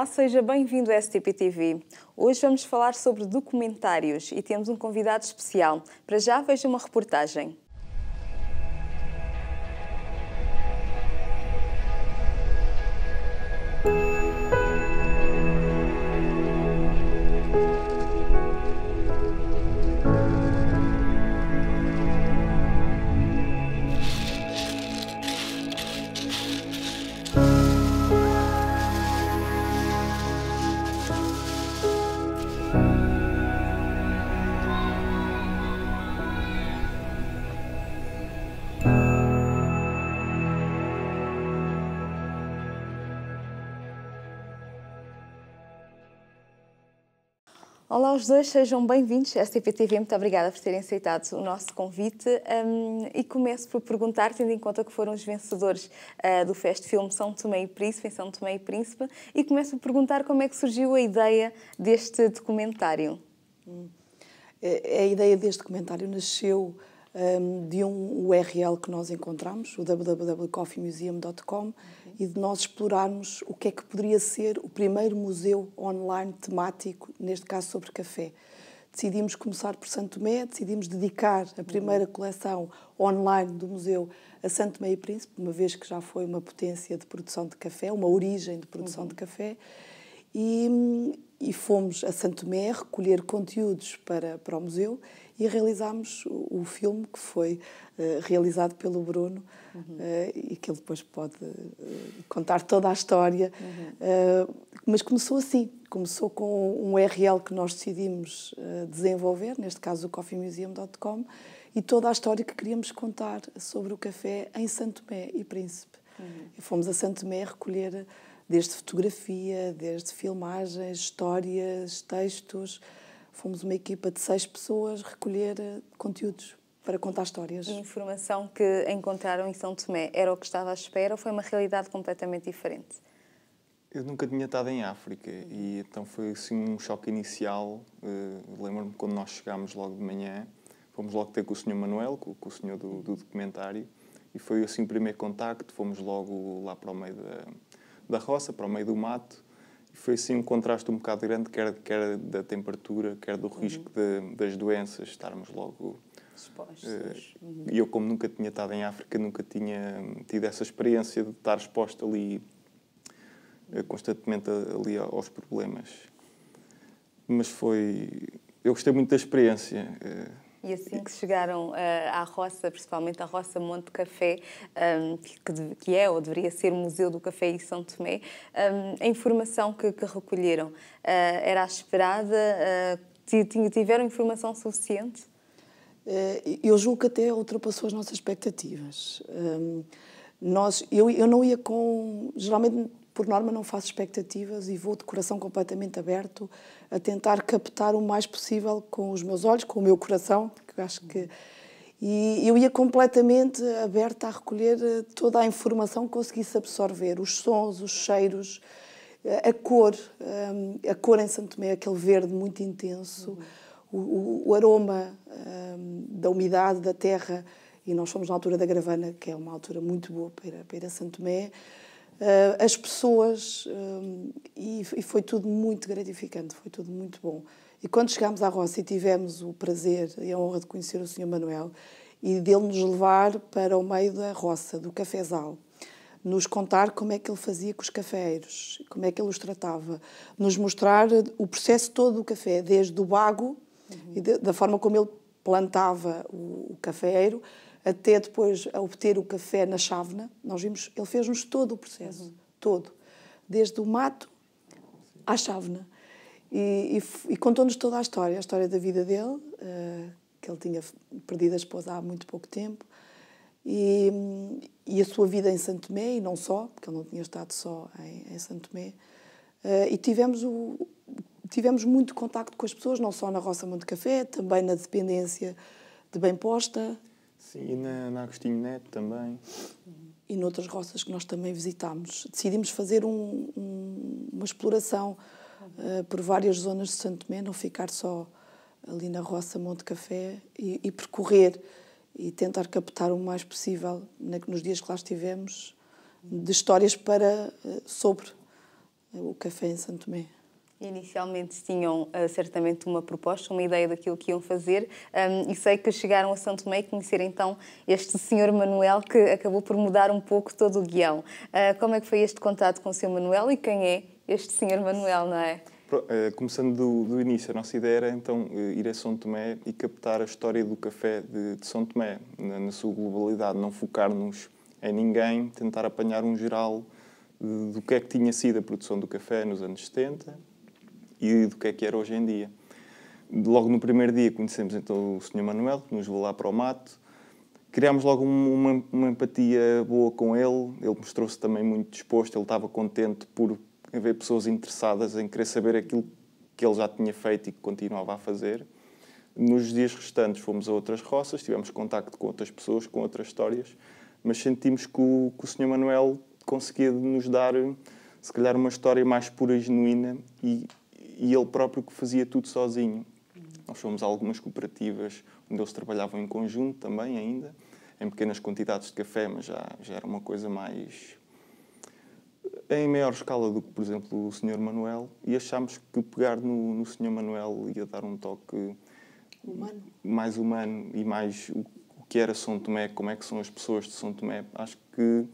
Olá, seja bem-vindo à STP-TV. Hoje vamos falar sobre documentários e temos um convidado especial. Para já, veja uma reportagem. Olá aos dois, sejam bem-vindos à STP-TV. Muito obrigada por terem aceitado o nosso convite. E começo por perguntar, tendo em conta que foram os vencedores do Festfilme São Tomé e Príncipe, em São Tomé e Príncipe, e começo por perguntar como é que surgiu a ideia deste documentário. A ideia deste documentário nasceu de um URL que nós encontramos, o www.coffeemuseum.com, e de nós explorarmos o que é que poderia ser o primeiro museu online temático, neste caso sobre café. Decidimos começar por São Tomé, decidimos dedicar a primeira coleção online do museu a São Tomé e Príncipe, uma vez que já foi uma potência de produção de café, uma origem de produção de café, e fomos a São Tomé recolher conteúdos para o museu e realizámos o filme que foi realizado pelo Bruno e que ele depois pode contar toda a história. Mas começou assim, começou com um URL que nós decidimos desenvolver, neste caso o coffeemuseum.com, e toda a história que queríamos contar sobre o café em São Tomé e Príncipe. E fomos a São Tomé recolher desde fotografia, desde filmagens, histórias, textos. Fomos uma equipa de 6 pessoas recolher conteúdos para contar histórias. E a informação que encontraram em São Tomé era o que estava à espera ou foi uma realidade completamente diferente? Eu nunca tinha estado em África e então foi assim um choque inicial. Lembro-me quando nós chegámos logo de manhã, fomos logo ter com o Sr. Manuel, com o senhor do documentário, e foi assim o primeiro contacto. Fomos logo lá para o meio da roça, para o meio do mato. E foi assim um contraste um bocado grande, quer da temperatura, quer do risco das doenças, estarmos logo expostos. E eu, como nunca tinha estado em África, nunca tinha tido essa experiência de estar exposto ali constantemente ali aos problemas. Mas eu gostei muito da experiência. E assim que chegaram à roça, principalmente à roça Monte Café, que é ou deveria ser o Museu do Café em São Tomé, a informação que recolheram era a esperada? Tiveram informação suficiente? Eu julgo que até ultrapassou as nossas expectativas. Eu não ia com... Geralmente, por norma, não faço expectativas e vou de coração completamente aberto a tentar captar o mais possível com os meus olhos, com o meu coração, que eu acho que... E eu ia completamente aberta a recolher toda a informação que conseguisse absorver, os sons, os cheiros, a cor em São Tomé, aquele verde muito intenso, o aroma da umidade da terra, e nós fomos na altura da Gravana, que é uma altura muito boa para ir a São Tomé, as pessoas, e foi tudo muito gratificante, foi tudo muito bom. E quando chegámos à roça e tivemos o prazer e a honra de conhecer o Sr. Manuel e dele nos levar para o meio da roça, do cafezal, nos contar como é que ele fazia com os cafeeiros, como é que ele os tratava, nos mostrar o processo todo do café, desde o bago, e da forma como ele plantava o cafeeiro, até depois a obter o café na chávena. Nós vimos, ele fez-nos todo o processo, todo, desde o mato à chávena. E contou-nos toda a história da vida dele, que ele tinha perdido a esposa há muito pouco tempo, e a sua vida em São Tomé, e não só, porque ele não tinha estado só em São Tomé. E tivemos muito contacto com as pessoas, não só na Roça Monte Café, também na dependência de Bem Posta. Sim, e na Agostinho Neto também. E noutras roças que nós também visitámos. Decidimos fazer uma exploração por várias zonas de São Tomé, não ficar só ali na roça Monte Café, e percorrer e tentar captar o mais possível nos dias que lá estivemos de histórias sobre o café em Santo Tomé. Inicialmente tinham certamente uma proposta, uma ideia daquilo que iam fazer, e sei que chegaram a São Tomé e conheceram então este Sr. Manuel, que acabou por mudar um pouco todo o guião. Como é que foi este contato com o Sr. Manuel e quem é este Sr. Manuel, não é? Começando do início, a nossa ideia era então ir a São Tomé e captar a história do café de São Tomé, na sua globalidade, não focar-nos em ninguém, tentar apanhar um geral do que é que tinha sido a produção do café nos anos 70 e do que era hoje em dia. Logo no primeiro dia conhecemos então o Sr. Manuel, que nos levou lá para o mato. Criámos logo uma empatia boa com ele. Ele mostrou-se também muito disposto, ele estava contente por haver pessoas interessadas em querer saber aquilo que ele já tinha feito e que continuava a fazer. Nos dias restantes fomos a outras roças, tivemos contacto com outras pessoas, com outras histórias, mas sentimos que o Sr. Manuel conseguia nos dar, se calhar, uma história mais pura e genuína e ele próprio que fazia tudo sozinho. Nós fomos a algumas cooperativas onde eles trabalhavam em conjunto também ainda, em pequenas quantidades de café, mas já era uma coisa mais em maior escala do que, por exemplo, o Sr. Manuel, e achámos que pegar no Sr. Manuel ia dar um toque mais humano e mais o que era São Tomé, como é que são as pessoas de São Tomé. Acho que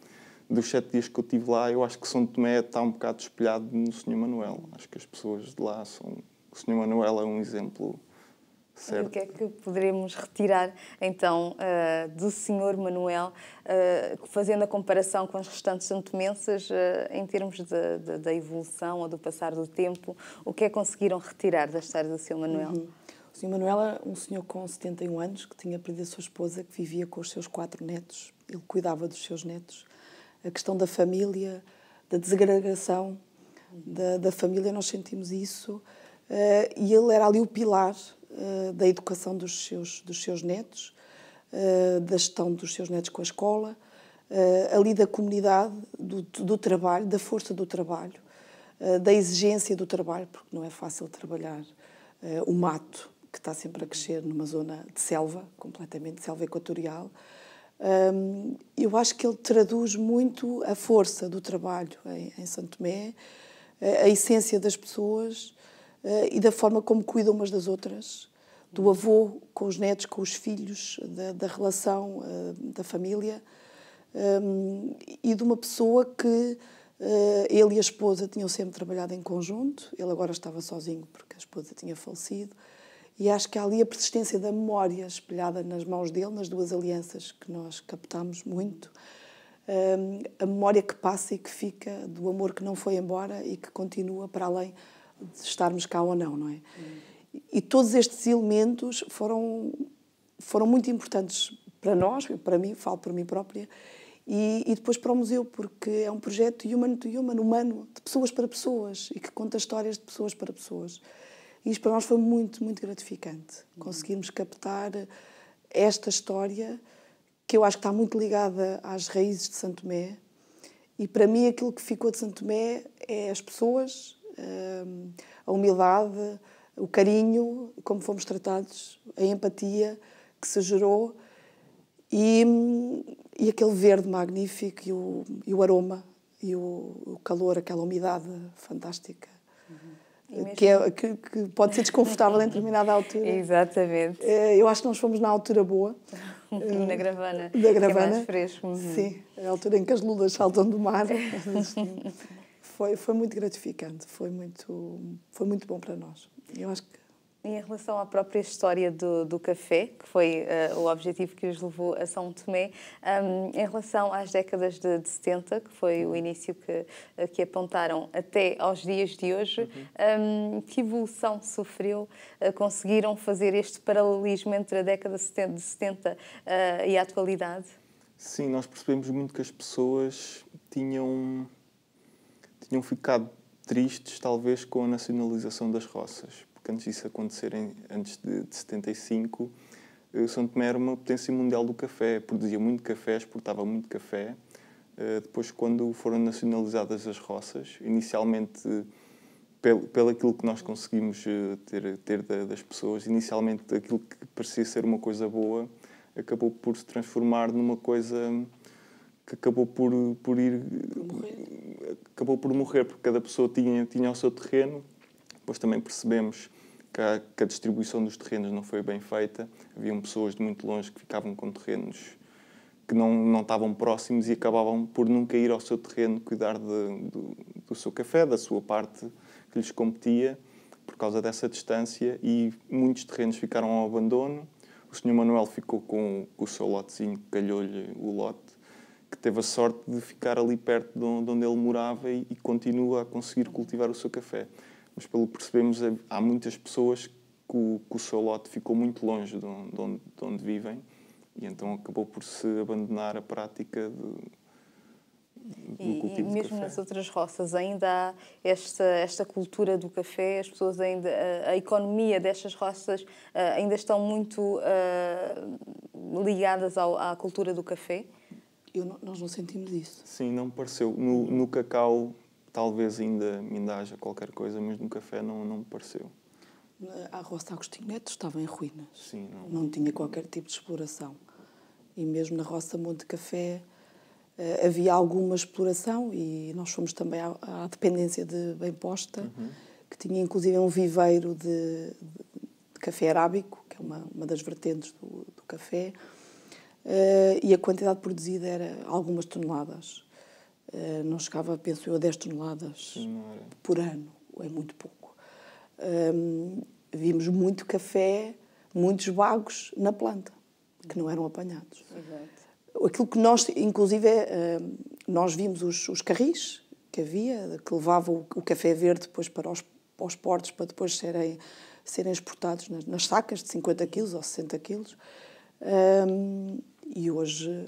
dos 7 dias que eu estive lá, eu acho que São Tomé está um bocado espelhado no Sr. Manuel. Acho que as pessoas de lá são... O Sr. Manuel é um exemplo certo. E o que é que poderemos retirar, então, do Sr. Manuel, fazendo a comparação com os restantes santomenses, em termos da evolução ou do passar do tempo? O que é que conseguiram retirar da história do Sr. Manuel? O Sr. Manuel é um senhor com 71 anos, que tinha perdido a sua esposa, que vivia com os seus 4 netos. Ele cuidava dos seus netos. A questão da família, da desagregação da família, nós sentimos isso. E ele era ali o pilar da educação dos seus netos, da gestão dos seus netos com a escola, ali da comunidade, do trabalho, da força do trabalho, da exigência do trabalho, porque não é fácil trabalhar o mato, que está sempre a crescer numa zona de selva, completamente selva equatorial. Eu acho que ele traduz muito a força do trabalho em Santo Tomé, a essência das pessoas e da forma como cuidam umas das outras, do avô com os netos, com os filhos, da relação da família, e de uma pessoa que ele e a esposa tinham sempre trabalhado em conjunto. Ele agora estava sozinho porque a esposa tinha falecido. E acho que há ali a persistência da memória espelhada nas mãos dele, nas 2 alianças que nós captamos muito. A memória que passa e que fica do amor que não foi embora e que continua para além de estarmos cá ou não é? E todos estes elementos foram muito importantes para nós, para mim, falo por mim própria, e depois para o museu, porque é um projeto human to human, humano, de pessoas para pessoas, e que conta histórias de pessoas para pessoas. E isto para nós foi muito, muito gratificante. Conseguirmos captar esta história, que eu acho que está muito ligada às raízes de Santo Tomé. E para mim aquilo que ficou de Santo Tomé é as pessoas, a humildade, o carinho, como fomos tratados, a empatia que se gerou e aquele verde magnífico e o aroma e o calor, aquela umidade fantástica. Que pode ser desconfortável em determinada altura. Exatamente. Eu acho que nós fomos na altura boa. Na Gravana. Da Gravana. Que é mais fresco. Sim, a altura em que as lulas saltam do mar. Foi muito gratificante, foi muito bom para nós. Eu acho que... Em relação à própria história do café, que foi o objetivo que os levou a São Tomé, em relação às décadas de 70, que foi o início que apontaram até aos dias de hoje, que evolução sofreu? Conseguiram fazer este paralelismo entre a década de 70 e a atualidade? Sim, nós percebemos muito que as pessoas tinham ficado tristes, talvez, com a nacionalização das roças. Porque antes disso acontecer, antes de 75, São Tomé era uma potência mundial do café. Produzia muito café, exportava muito café. Depois, quando foram nacionalizadas as roças, inicialmente, pelo aquilo que nós conseguimos ter das pessoas, inicialmente aquilo que parecia ser uma coisa boa, acabou por se transformar numa coisa que acabou por ir acabou por morrer, porque cada pessoa tinha o seu terreno. Depois também percebemos que a distribuição dos terrenos não foi bem feita. Haviam pessoas de muito longe que ficavam com terrenos que não estavam próximos e acabavam por nunca ir ao seu terreno cuidar do seu café, da sua parte que lhes competia, por causa dessa distância, e muitos terrenos ficaram ao abandono. O Sr. Manuel ficou com o seu lotezinho, calhou-lhe o lote, que teve a sorte de ficar ali perto de onde ele morava e continua a conseguir cultivar o seu café. Mas, pelo que percebemos, há muitas pessoas que o seu lote ficou muito longe de onde vivem, e então acabou por se abandonar a prática do cultivo de café. E mesmo nas outras roças ainda há esta cultura do café, as pessoas ainda, a economia destas roças ainda estão muito ligadas à cultura do café? Nós não sentimos isso. Sim, não me pareceu. No cacau talvez ainda haja qualquer coisa, mas no café não me pareceu. A roça Agostinho Neto estava em ruínas. Sim, não tinha qualquer tipo de exploração. E mesmo na roça Monte Café havia alguma exploração, e nós fomos também à dependência de Bem Posta, que tinha inclusive um viveiro de café arábico, que é uma das vertentes do café, e a quantidade produzida era algumas toneladas. Não chegava, penso eu, a 10 toneladas por ano. É muito pouco. Vimos muito café, muitos bagos na planta, que não eram apanhados. Exato. Aquilo que nós, inclusive, nós vimos os carris que havia, que levavam o café verde depois para os portos, para depois serem exportados nas sacas de 50 quilos ou 60 quilos. E hoje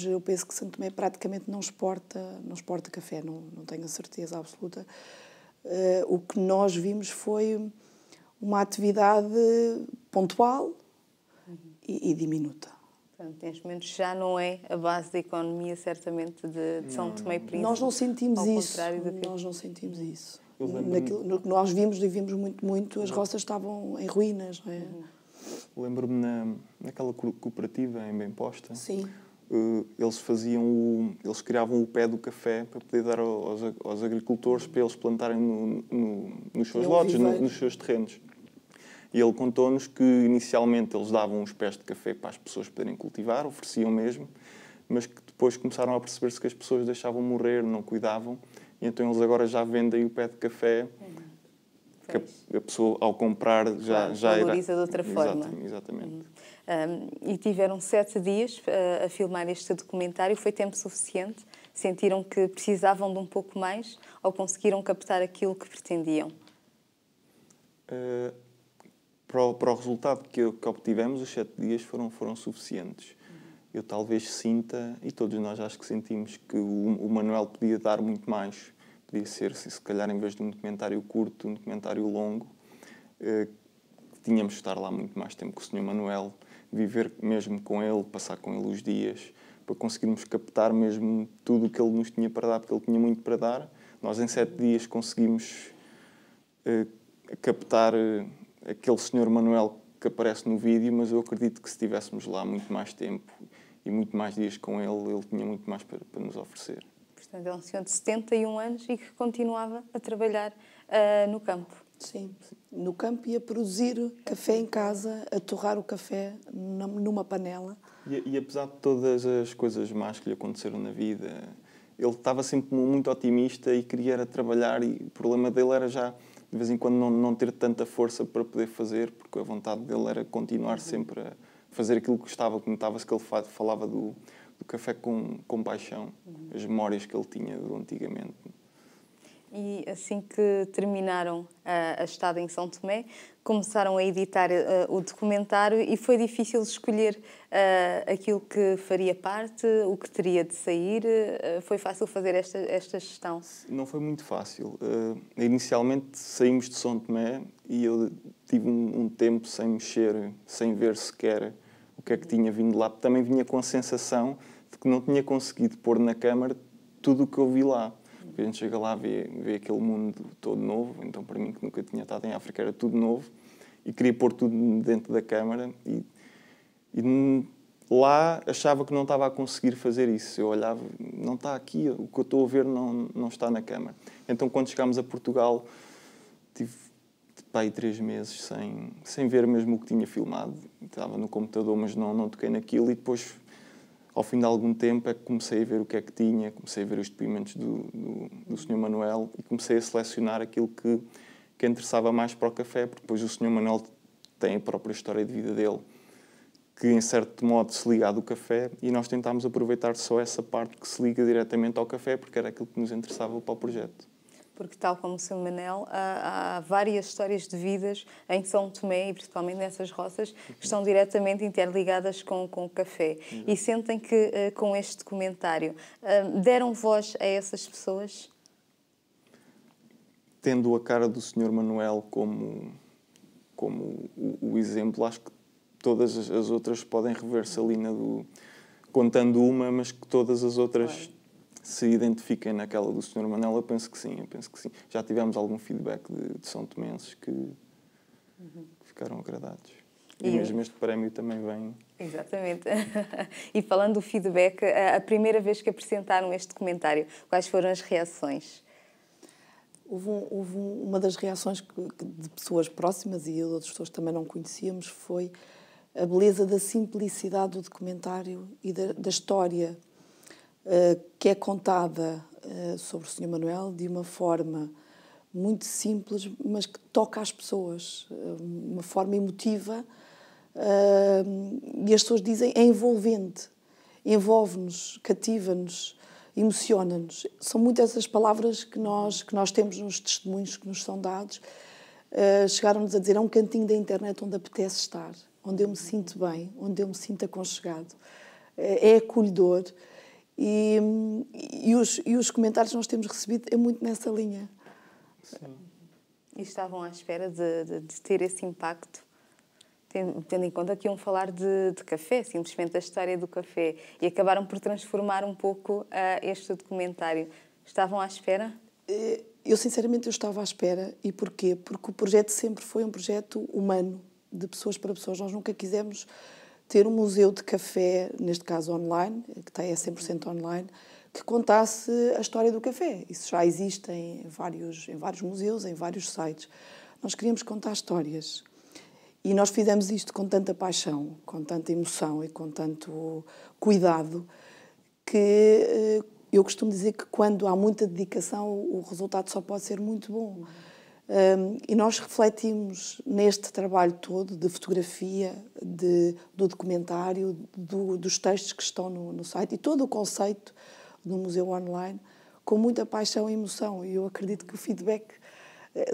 eu penso que Santo Tomé praticamente não exporta café, não tenho a certeza absoluta. O que nós vimos foi uma atividade pontual e diminuta. Portanto, neste momento já não é a base da economia, certamente, de São Tomé e Príncipe. Nós não sentimos ao isso. contrário do que... Nós não sentimos isso. No que nós vimos muito, as roças estavam em ruínas. Não é? Lembro-me naquela cooperativa em Bem Posta. Sim. Eles criavam o pé do café para poder dar aos agricultores para eles plantarem nos seus lotes, nos seus terrenos. E ele contou-nos que inicialmente eles davam os pés de café para as pessoas poderem cultivar, ofereciam mesmo, mas que depois começaram a perceber-se que as pessoas deixavam morrer, não cuidavam, e então eles agora já vendem o pé de café, que a pessoa ao comprar já valoriza de outra forma. Exatamente. E tiveram 7 dias a filmar este documentário. Foi tempo suficiente? Sentiram que precisavam de um pouco mais ou conseguiram captar aquilo que pretendiam? Para o resultado que obtivemos, os 7 dias foram suficientes. Eu talvez sinta, e todos nós acho que sentimos, que o Manuel podia dar muito mais. Podia ser, se calhar, em vez de um documentário curto, um documentário longo. Tínhamos de estar lá muito mais tempo com o Sr. Manuel, viver mesmo com ele, passar com ele os dias, para conseguirmos captar mesmo tudo o que ele nos tinha para dar, porque ele tinha muito para dar. Nós, em 7 dias, conseguimos captar aquele Sr. Manuel que aparece no vídeo, mas eu acredito que se estivéssemos lá muito mais tempo e muito mais dias com ele tinha muito mais para nos oferecer. Portanto, é um senhor de 71 anos e que continuava a trabalhar no campo. Sim, no campo, e a produzir café em casa, a torrar o café numa panela. E apesar de todas as coisas más que lhe aconteceram na vida, ele estava sempre muito otimista e queria era trabalhar, e o problema dele era já, de vez em quando, não ter tanta força para poder fazer, porque a vontade dele era continuar sempre a fazer aquilo que gostava, que notava-se que ele falava do café com paixão, as memórias que ele tinha do antigamente. E assim que terminaram a estada em São Tomé, começaram a editar o documentário e foi difícil escolher aquilo que faria parte, o que teria de sair. Foi fácil fazer esta gestão? Não foi muito fácil. Inicialmente saímos de São Tomé e eu tive um tempo sem mexer, sem ver sequer o que é que tinha vindo lá. Também vinha com a sensação de que não tinha conseguido pôr na câmara tudo o que eu vi lá. Porque a gente chega lá e vê aquele mundo todo novo. Então, para mim, que nunca tinha estado em África, era tudo novo. E queria pôr tudo dentro da câmara. E lá achava que não estava a conseguir fazer isso. Eu olhava, não está aqui, o que eu estou a ver não está na câmara. Então, quando chegámos a Portugal, tive aí 3 meses sem ver mesmo o que tinha filmado. Estava no computador, mas não toquei naquilo. E depois, ao fim de algum tempo, é que comecei a ver o que é que tinha, comecei a ver os depoimentos do Sr. Manuel e comecei a selecionar aquilo que interessava mais para o café, porque depois o Sr. Manuel tem a própria história de vida dele, que em certo modo se liga à do café, e nós tentámos aproveitar só essa parte que se liga diretamente ao café, porque era aquilo que nos interessava para o projeto. Porque, tal como o Sr. Manel, há várias histórias de vidas em São Tomé, e principalmente nessas roças, que estão diretamente interligadas com o café. E sentem que, com este documentário, deram voz a essas pessoas? Tendo a cara do Sr. Manuel como o exemplo, acho que todas as outras podem rever-se ali contando uma, mas que todas as outras se identifiquem naquela do Sr. Manuel. Eu penso que sim. Já tivemos algum feedback de São Tomenses que ficaram agradados. E mesmo este prémio também vem... Exatamente. E falando do feedback, a primeira vez que apresentaram este documentário, quais foram as reações? Houve uma das reações de pessoas próximas, e outras pessoas que também não conhecíamos, foi a beleza da simplicidade do documentário e da história que é contada sobre o Sr. Manuel de uma forma muito simples, mas que toca as pessoas, uma forma emotiva, e as pessoas dizem é envolvente, envolve-nos, cativa-nos, emociona-nos. São muitas essas palavras que nós temos nos testemunhos que nos são dados. Chegaram-nos a dizer, é um cantinho da internet onde apetece estar, onde eu me sinto bem, onde eu me sinto aconchegado. É acolhedor. E os comentários que nós temos recebido é muito nessa linha. Sim. E estavam à espera de ter esse impacto? Tendo em conta que iam falar de café, simplesmente da história do café, e acabaram por transformar um pouco este documentário. Estavam à espera? Eu, sinceramente, eu estava à espera. E porquê? Porque o projeto sempre foi um projeto humano, de pessoas para pessoas. Nós nunca quisemos ter um museu de café, neste caso online, que está 100% online, que contasse a história do café. Isso já existe em vários museus, em vários sites. Nós queríamos contar histórias. E nós fizemos isto com tanta paixão, com tanta emoção e com tanto cuidado, que eu costumo dizer que quando há muita dedicação, o resultado só pode ser muito bom. E nós refletimos neste trabalho todo de fotografia, do documentário, dos textos que estão no site e todo o conceito do museu online, com muita paixão e emoção. E eu acredito que o feedback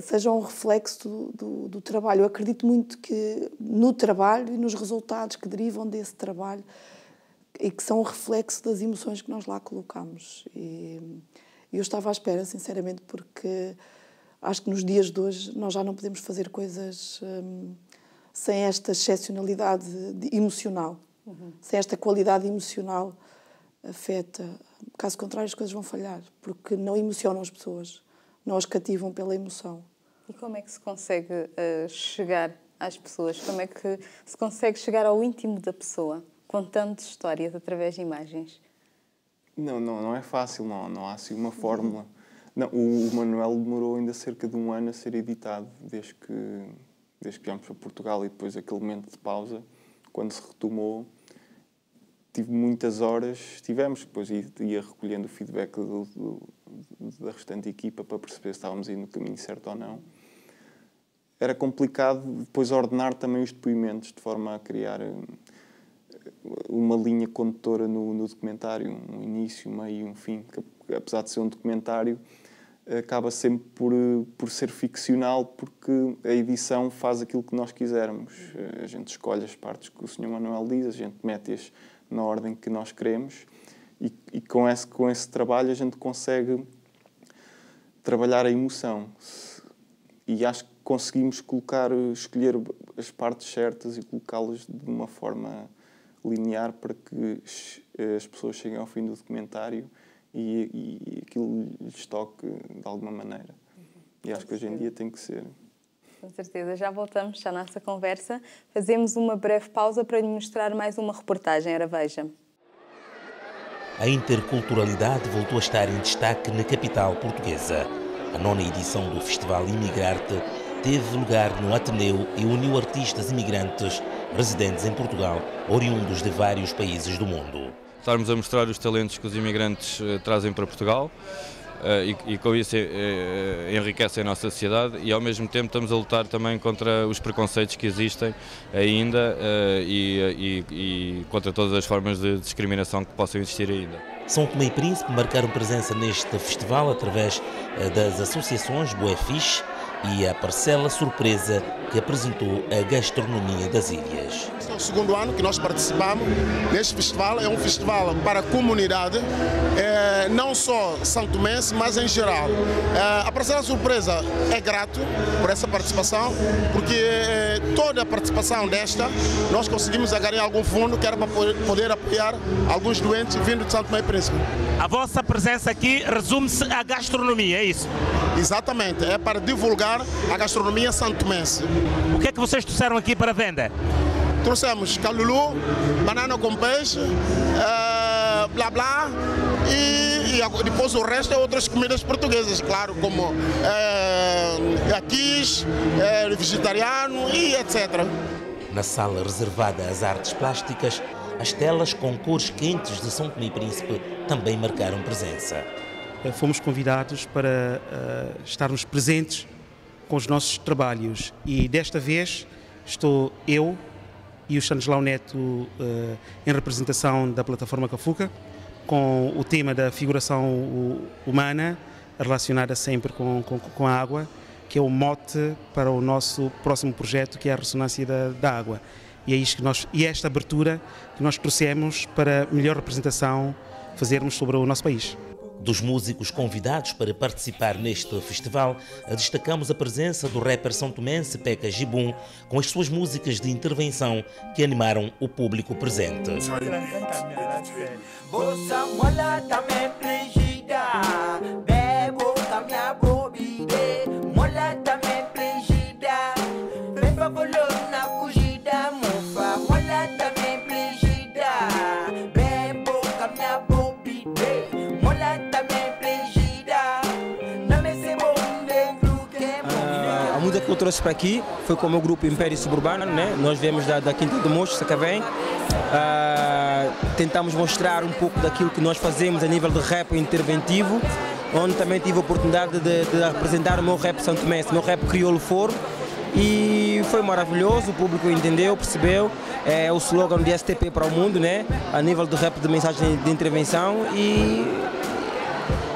seja um reflexo do trabalho. Eu acredito muito que no trabalho e nos resultados que derivam desse trabalho e que são um reflexo das emoções que nós lá colocamos. E eu estava à espera, sinceramente, porque acho que nos dias de hoje nós já não podemos fazer coisas sem esta excepcionalidade emocional, sem esta qualidade emocional afeta. Caso contrário, as coisas vão falhar, porque não emocionam as pessoas, não as cativam pela emoção. E como é que se consegue chegar às pessoas? Como é que se consegue chegar ao íntimo da pessoa, contando histórias através de imagens? Não é fácil, não há assim uma fórmula. Não, o Manuel demorou ainda cerca de 1 ano a ser editado, desde que viemos para Portugal, e depois aquele momento de pausa, quando se retomou, tive muitas horas, depois ia recolhendo o feedback da restante equipa para perceber se estávamos aí no caminho certo ou não. Era complicado depois ordenar também os depoimentos, de forma a criar uma linha condutora no documentário, um início, um meio e um fim, que apesar de ser um documentário, acaba sempre por ser ficcional, porque a edição faz aquilo que nós quisermos. A gente escolhe as partes que o Sr. Manuel diz, a gente mete-as na ordem que nós queremos, e com esse trabalho a gente consegue trabalhar a emoção. E acho que conseguimos escolher as partes certas e colocá-las de uma forma linear para que as pessoas cheguem ao fim do documentário e aquilo lhes toque de alguma maneira. E acho que hoje em dia tem que ser. Com certeza. Já voltamos à nossa conversa. Fazemos uma breve pausa para lhe mostrar mais uma reportagem. Ora, veja. A interculturalidade voltou a estar em destaque na capital portuguesa. A 9ª edição do Festival Imigrarte teve lugar no Ateneu e uniu artistas imigrantes residentes em Portugal, oriundos de vários países do mundo. Estarmos a mostrar os talentos que os imigrantes trazem para Portugal e com isso enriquecem a nossa sociedade e ao mesmo tempo estamos a lutar também contra os preconceitos que existem ainda e contra todas as formas de discriminação que possam existir ainda. São Tomé e Príncipe marcaram presença neste festival através das associações Bué Fixe e a Parcela Surpresa, que apresentou a gastronomia das ilhas. Este é o segundo ano que nós participamos neste festival. É um festival para a comunidade, não só santomense, mas em geral. A Parcela Surpresa é grato por essa participação, porque toda a participação desta, nós conseguimos ganhar algum fundo que era para poder apoiar alguns doentes vindo de Santo Tomé e Príncipe. A vossa presença aqui resume-se à gastronomia, é isso? Exatamente, é para divulgar a gastronomia santomense. O que é que vocês trouxeram aqui para venda? Trouxemos calulu, banana com peixe, blá blá, e depois o resto é outras comidas portuguesas, claro, como aquis, vegetariano e etc. Na sala reservada às artes plásticas, as telas com cores quentes de São Tomé e Príncipe também marcaram presença. Fomos convidados para estarmos presentes com os nossos trabalhos e desta vez estou eu e o Stanislau Neto em representação da plataforma Cafuca, com o tema da figuração humana relacionada sempre com a água, que é o mote para o nosso próximo projeto, que é a ressonância da água. E é isto e esta abertura que nós trouxemos para melhor representação fazermos sobre o nosso país. Dos músicos convidados para participar neste festival, destacamos a presença do rapper são-tomense Peca Gibum, com as suas músicas de intervenção que animaram o público presente. A música que eu trouxe para aqui foi com o meu grupo Império Suburbano, né? Nós viemos da Quinta do Mocho, Sacavém. Tentamos mostrar um pouco daquilo que nós fazemos a nível de rap interventivo, onde também tive a oportunidade de apresentar o meu rap santomense, o meu rap crioulo foro. E foi maravilhoso, o público entendeu, percebeu, é o slogan de STP para o mundo, né? A nível de rap de mensagem de intervenção e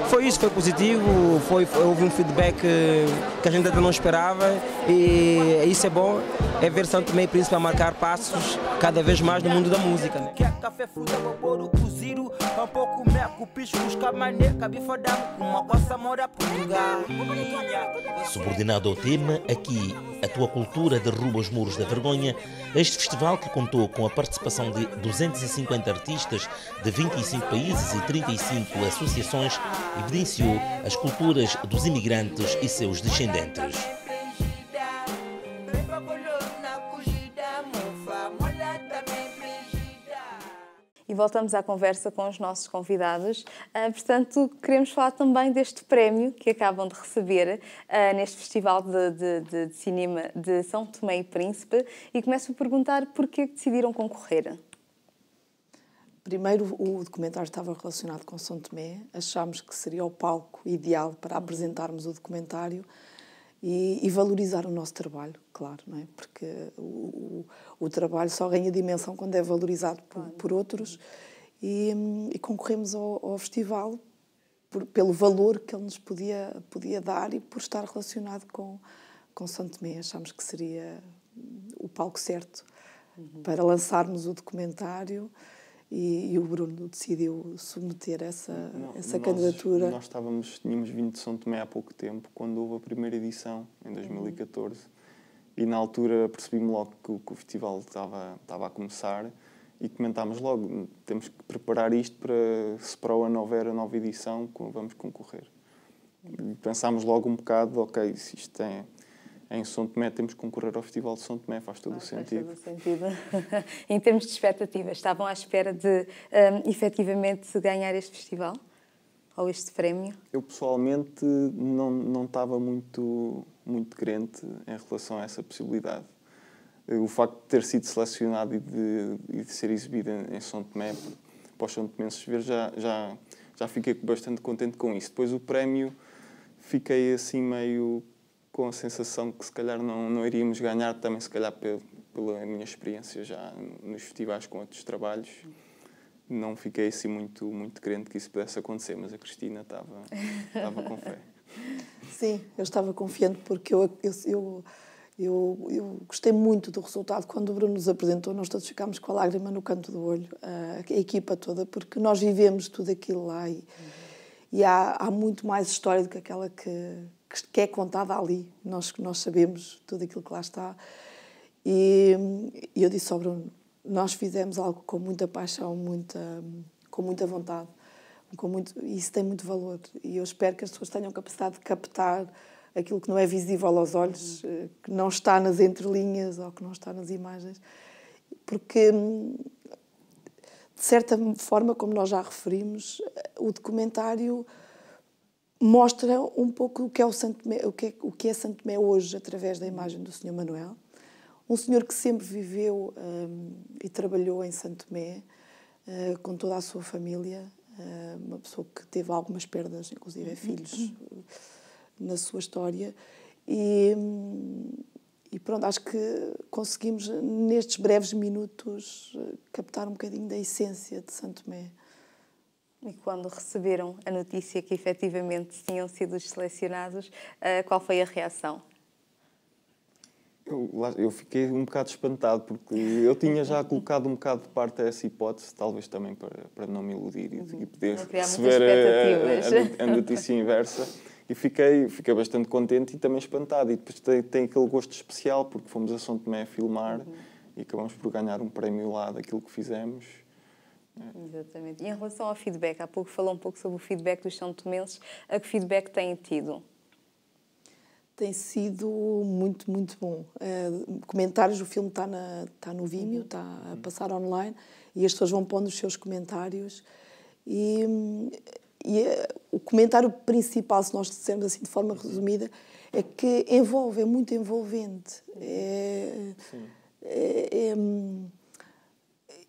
foi isso, foi positivo, houve um feedback que a gente ainda não esperava e isso é bom, é ver Santo Tomé e Príncipe a marcar passos cada vez mais no mundo da música. Né? Subordinado ao tema, aqui a tua cultura derruba os muros da vergonha, este festival que contou com a participação de 250 artistas de 25 países e 35 associações evidenciou as culturas dos imigrantes e seus descendentes. E voltamos à conversa com os nossos convidados. Portanto, queremos falar também deste prémio que acabam de receber neste Festival de Cinema de São Tomé e Príncipe. E começo a perguntar porquê que decidiram concorrer. Primeiro, o documentário estava relacionado com São Tomé. Achámos que seria o palco ideal para apresentarmos o documentário e valorizar o nosso trabalho, claro, não é? Porque o trabalho só ganha dimensão quando é valorizado por outros e concorremos ao festival pelo valor que ele nos podia dar e por estar relacionado com São Tomé. Achámos que seria o palco certo para lançarmos o documentário. E o Bruno decidiu submeter essa candidatura. Nós tínhamos vindo de São Tomé há pouco tempo, quando houve a primeira edição, em 2014. E na altura percebi-me logo que o festival estava a começar e comentámos logo, temos que preparar isto para, se para o ano houver a nova edição, vamos concorrer. E pensámos logo um bocado, ok, se isto é em São Tomé temos que concorrer ao Festival de São Tomé, faz todo o sentido. Faz todo o sentido. Em termos de expectativas, estavam à espera de efetivamente ganhar este festival? Ou este prémio? Eu pessoalmente não estava muito crente em relação a essa possibilidade. O facto de ter sido selecionado e de ser exibido em São Tomé, para os são tomenses ver, já fiquei bastante contente com isso. Depois o prémio, fiquei assim meio com a sensação que se calhar não iríamos ganhar, também se calhar pela minha experiência já nos festivais com outros trabalhos. Não fiquei assim muito crente que isso pudesse acontecer, mas a Cristina estava com fé. Sim, eu estava confiante porque eu gostei muito do resultado. Quando o Bruno nos apresentou, nós todos ficámos com a lágrima no canto do olho, a equipa toda, porque nós vivemos tudo aquilo lá e há muito mais história do que aquela que é contada ali. Nós sabemos tudo aquilo que lá está. E eu disse ao Bruno, nós fizemos algo com muita paixão, com muita vontade. E isso tem muito valor. E eu espero que as pessoas tenham capacidade de captar aquilo que não é visível aos olhos, que não está nas entrelinhas ou que não está nas imagens. Porque, de certa forma, como nós já referimos, o documentário mostra um pouco o que é Santo Tomé hoje, através da imagem do Sr. Manuel. Um senhor que sempre viveu e trabalhou em Santo Tomé, com toda a sua família, uma pessoa que teve algumas perdas, inclusive filhos, na sua história. E pronto, acho que conseguimos, nestes breves minutos, captar um bocadinho da essência de Santo Tomé. E quando receberam a notícia que efetivamente tinham sido selecionados, qual foi a reação? Eu fiquei um bocado espantado, porque eu tinha já colocado um bocado de parte a essa hipótese, talvez também para não me iludir e poder receber a notícia inversa. E fiquei bastante contente e também espantado. E depois tem aquele gosto especial, porque fomos a São Tomé a filmar e acabamos por ganhar um prémio lá daquilo que fizemos. Exatamente. E em relação ao feedback, há pouco falou um pouco sobre o feedback dos são tomenses. A que feedback têm tido? Tem sido muito, muito bom. Comentários, o filme está no Vimeo, está a passar online, e as pessoas vão pondo os seus comentários. E o comentário principal, se nós dissermos assim de forma resumida, é que é muito envolvente.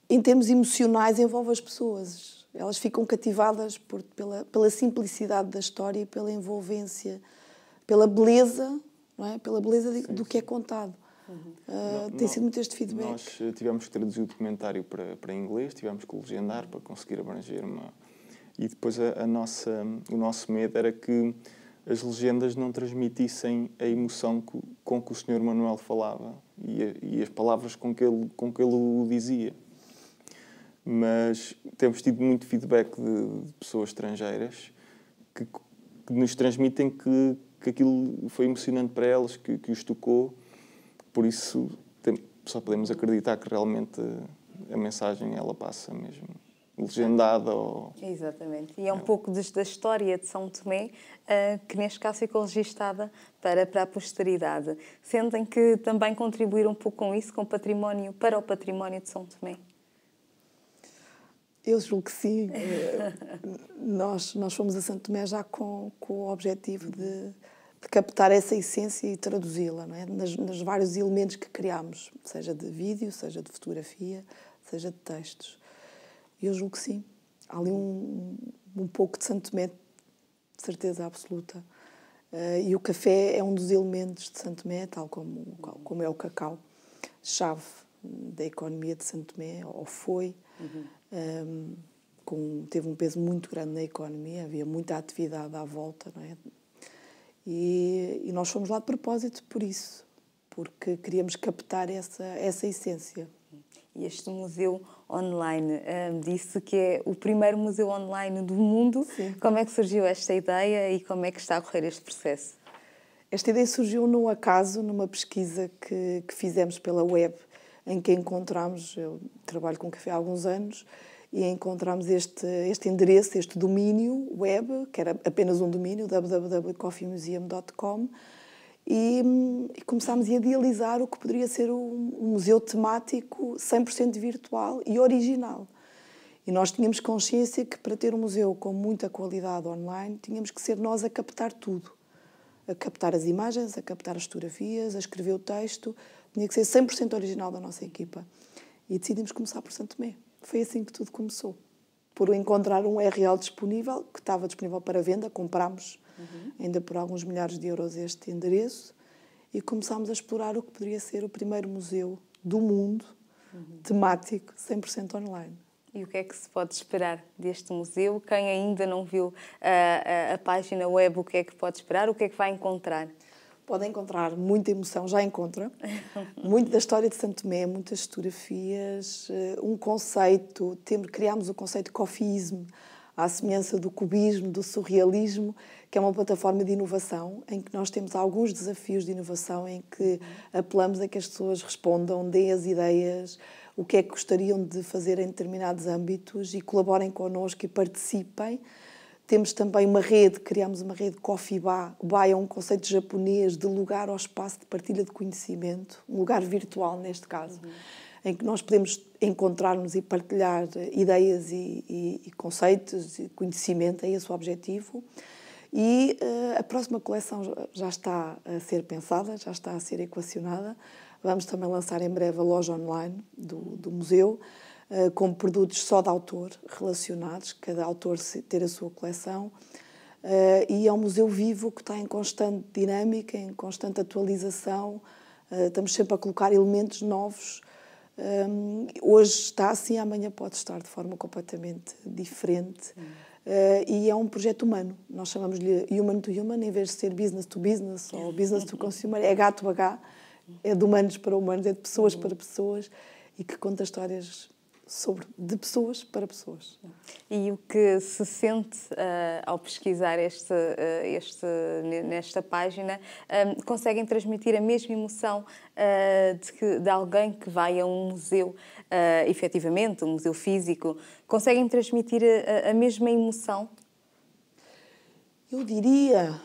Em termos emocionais, envolve as pessoas. Elas ficam cativadas pela simplicidade da história e pela envolvência, pela beleza, não é? Pela beleza do que é contado. Tem sido muito este feedback. Nós tivemos que traduzir o documentário para inglês, tivemos que legendar para conseguir abranger E depois o nosso medo era que as legendas não transmitissem a emoção com que o Sr. Manuel falava e as palavras com que ele o dizia. Mas temos tido muito feedback de pessoas estrangeiras que nos transmitem que aquilo foi emocionante para elas, que os tocou. Por isso, só podemos acreditar que realmente a mensagem ela passa mesmo legendada. Exatamente. E é um pouco da história de São Tomé que, neste caso, ficou registada para a posteridade. Sentem que também contribuíram um pouco com isso, para o património de São Tomé? Eu julgo que sim. Nós fomos a Santo Tomé já com o objetivo de captar essa essência e traduzi-la, não é? Nos vários elementos que criámos, seja de vídeo, seja de fotografia, seja de textos. Eu julgo que sim. Há ali um pouco de Santo Tomé, de certeza absoluta. E o café é um dos elementos de Santo Tomé, tal como é o cacau, chave da economia de Santo Tomé, ou foi. Teve um peso muito grande na economia, havia muita atividade à volta, não é? E nós fomos lá de propósito por isso, porque queríamos captar essa essência. E este museu online disse que é o primeiro museu online do mundo. Sim. Como é que surgiu esta ideia e como é que está a correr este processo? Esta ideia surgiu num acaso, numa pesquisa que fizemos pela web, em que encontramos, eu trabalho com café há alguns anos, e encontramos este endereço, este domínio web, que era apenas um domínio, www.coffeemuseum.com, e começámos a idealizar o que poderia ser um museu temático 100% virtual e original. E nós tínhamos consciência que para ter um museu com muita qualidade online, tínhamos que ser nós a captar tudo. A captar as imagens, a captar as fotografias, a escrever o texto. Tinha que ser 100% original da nossa equipa. E decidimos começar por Santo Tomé. Foi assim que tudo começou. Por encontrar um URL disponível, que estava disponível para venda, comprámos ainda por alguns milhares de euros este endereço, e começámos a explorar o que poderia ser o primeiro museu do mundo, temático, 100% online. E o que é que se pode esperar deste museu? Quem ainda não viu a página web, o que é que pode esperar? O que é que vai encontrar? Pode encontrar muita emoção, já encontra. Muito da história de Santo Tomé, muitas fotografias, um conceito. Criámos o conceito de coffeeism, à semelhança do cubismo, do surrealismo, que é uma plataforma de inovação, em que nós temos alguns desafios de inovação, em que apelamos a que as pessoas respondam, deem as ideias, o que é que gostariam de fazer em determinados âmbitos e colaborem connosco e participem. Temos também uma rede, criámos uma rede Coffee Ba. O Ba é um conceito japonês de lugar ao espaço de partilha de conhecimento, um lugar virtual neste caso, em que nós podemos encontrar-nos e partilhar ideias e conceitos e conhecimento, é esse o objetivo. E a próxima coleção já está a ser pensada, já está a ser equacionada. Vamos também lançar em breve a loja online do museu, com produtos só de autor relacionados, cada autor ter a sua coleção. E é um museu vivo que está em constante dinâmica, em constante atualização. Estamos sempre a colocar elementos novos. Hoje está assim, amanhã pode estar de forma completamente diferente. E é um projeto humano. Nós chamamos-lhe human to human, em vez de ser business to business ou business to consumer, é H to H. É de humanos para humanos, é de pessoas para pessoas, e que conta histórias de pessoas para pessoas. E o que se sente ao pesquisar nesta página, conseguem transmitir a mesma emoção de alguém que vai a um museu, efetivamente, um museu físico, conseguem transmitir a mesma emoção? Eu diria...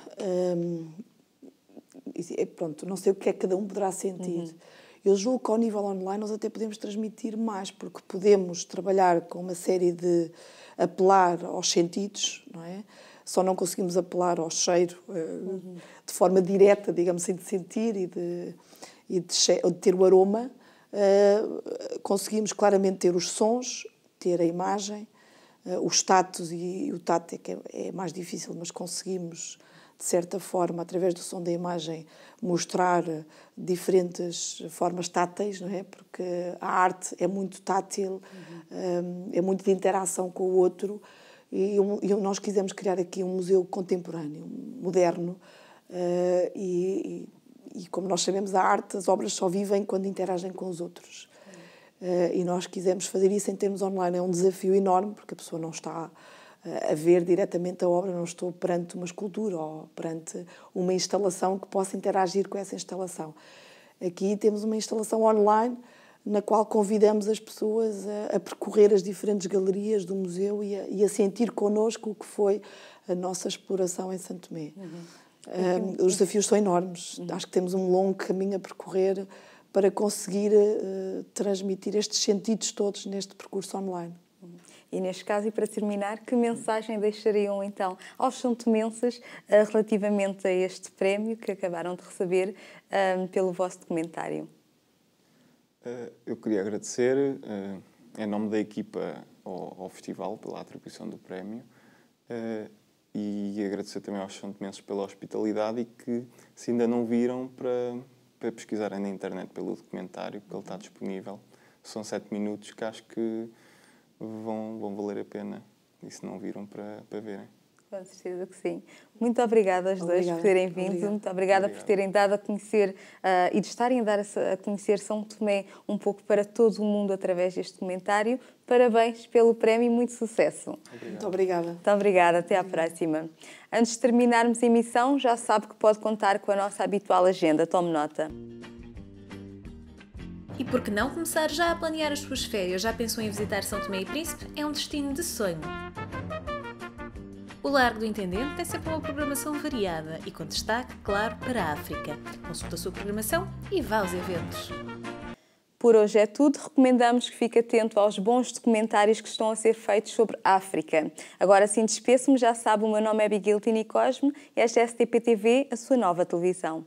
pronto, não sei o que é que cada um poderá sentir. Eu julgo que ao nível online nós até podemos transmitir mais, porque podemos trabalhar com uma série de apelar aos sentidos, não é? Só não conseguimos apelar ao cheiro de forma direta, digamos assim, de sentir e de ter o aroma. Conseguimos claramente ter os sons, ter a imagem, os tatos, e o tato é que é mais difícil, mas conseguimos, de certa forma, através do som da imagem, mostrar diferentes formas táteis, não é? Porque a arte é muito tátil, é muito de interação com o outro, e nós quisemos criar aqui um museu contemporâneo, moderno, e como nós sabemos, a arte, as obras só vivem quando interagem com os outros. E nós quisemos fazer isso em termos online. É um desafio enorme, porque a pessoa não está a ver diretamente a obra, não estou perante uma escultura ou perante uma instalação que possa interagir com essa instalação. Aqui temos uma instalação online na qual convidamos as pessoas a percorrer as diferentes galerias do museu e a sentir connosco o que foi a nossa exploração em Santo Tomé. Os desafios são enormes. Acho que temos um longo caminho a percorrer para conseguir transmitir estes sentidos todos neste percurso online. E neste caso, e para terminar, que mensagem deixariam então aos santomenses relativamente a este prémio que acabaram de receber pelo vosso documentário? Eu queria agradecer, em nome da equipa, ao festival pela atribuição do prémio, e agradecer também aos santomenses pela hospitalidade, e que, se ainda não viram, para pesquisarem na internet pelo documentário, porque ele está disponível. São 7 minutos que acho que vão valer a pena, e se não viram, para verem. Com certeza que sim. Muito obrigada aos dois por terem vindo. Muito obrigada por terem dado a conhecer e de estarem a dar a conhecer São Tomé um pouco para todo o mundo através deste documentário. Parabéns pelo prémio e muito sucesso. Muito obrigada. Muito obrigada. Até à próxima. Antes de terminarmos a emissão, já sabe que pode contar com a nossa habitual agenda. Tome nota. E por que não começar já a planear as suas férias? Já pensou em visitar São Tomé e Príncipe? É um destino de sonho. O Largo do Intendente tem sempre uma programação variada e com destaque, claro, para a África. Consulta a sua programação e vá aos eventos. Por hoje é tudo. Recomendamos que fique atento aos bons documentários que estão a ser feitos sobre a África. Agora sim, despeço-me. Já sabe, o meu nome é Abigail Tini Cosme e esta é a STP TV, a sua nova televisão.